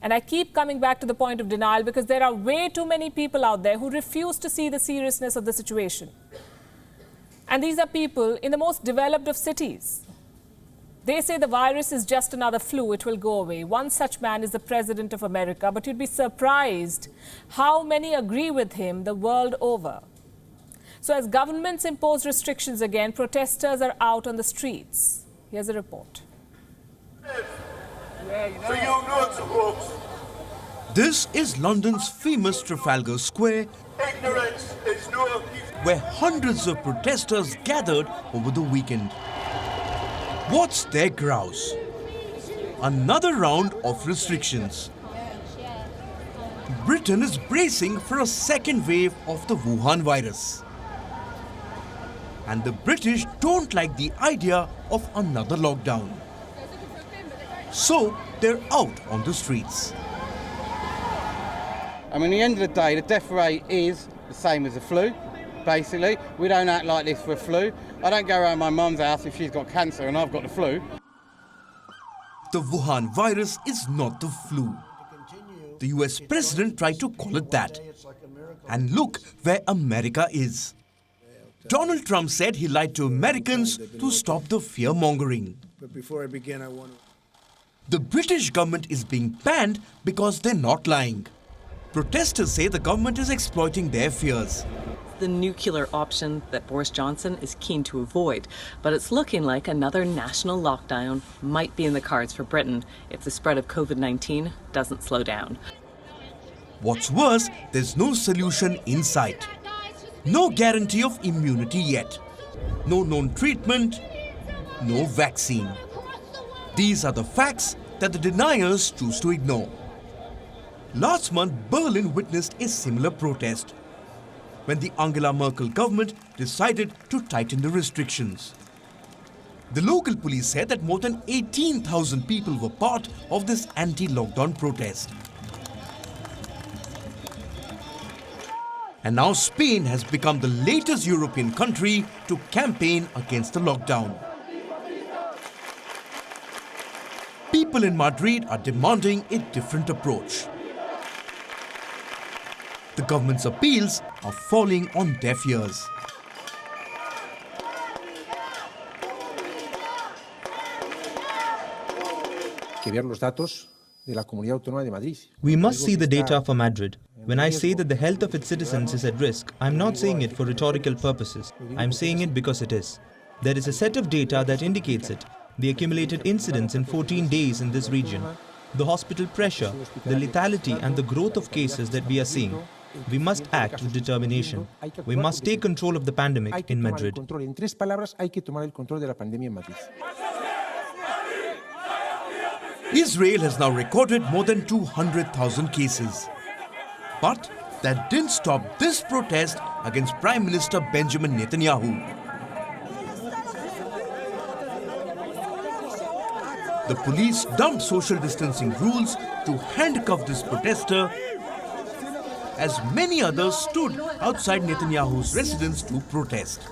And I keep coming back to the point of denial because there are way too many people out there who refuse to see the seriousness of the situation. And these are people in the most developed of cities. They say the virus is just another flu, it will go away. One such man is the President of America, but you'd be surprised how many agree with him the world over. So as governments impose restrictions again, protesters are out on the streets. Here's a report. This is London's famous Trafalgar Square, where hundreds of protesters gathered over the weekend. What's their grouse? Another round of restrictions. Britain is bracing for a second wave of the Wuhan virus. And the British don't like the idea of another lockdown. So they're out on the streets. I mean, at the end of the day, the death rate is the same as the flu, basically. We don't act like this for a flu. I don't go around my mum's house if she's got cancer and I've got the flu. The Wuhan virus is not the flu. The US president tried to call it that. And look where America is. Donald Trump said he lied to Americans to stop the fear-mongering. But before I begin, The British government is being banned because they're not lying. Protesters say the government is exploiting their fears. The nuclear option that Boris Johnson is keen to avoid, but it's looking like another national lockdown might be in the cards for Britain if the spread of COVID-19 doesn't slow down. What's worse, there's no solution in sight. No guarantee of immunity yet. No known treatment, no vaccine. These are the facts that the deniers choose to ignore. Last month, Berlin witnessed a similar protest when the Angela Merkel government decided to tighten the restrictions. The local police said that more than 18,000 people were part of this anti-lockdown protest. And now Spain has become the latest European country to campaign against the lockdown. People in Madrid are demanding a different approach. The government's appeals are falling on deaf ears. We must see the data for Madrid. When I say that the health of its citizens is at risk, I'm not saying it for rhetorical purposes. I'm saying it because it is. There is a set of data that indicates it. The accumulated incidents in 14 days in this region, the hospital pressure, the lethality and the growth of cases that we are seeing. We must act with determination. We must take control of the pandemic in Madrid. Israel has now recorded more than 200,000 cases. But that didn't stop this protest against Prime Minister Benjamin Netanyahu. The police dumped social distancing rules to handcuff this protester, as many others stood outside Netanyahu's residence to protest.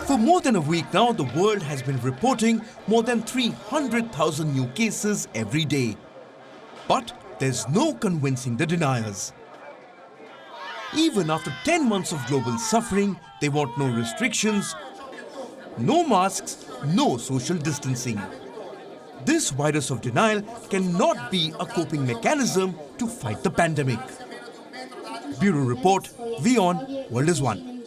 For more than a week now, the world has been reporting more than 300,000 new cases every day. But there's no convincing the deniers. Even after 10 months of global suffering, they want no restrictions, no masks, no social distancing. This virus of denial cannot be a coping mechanism to fight the pandemic. Bureau Report, WION, World is One.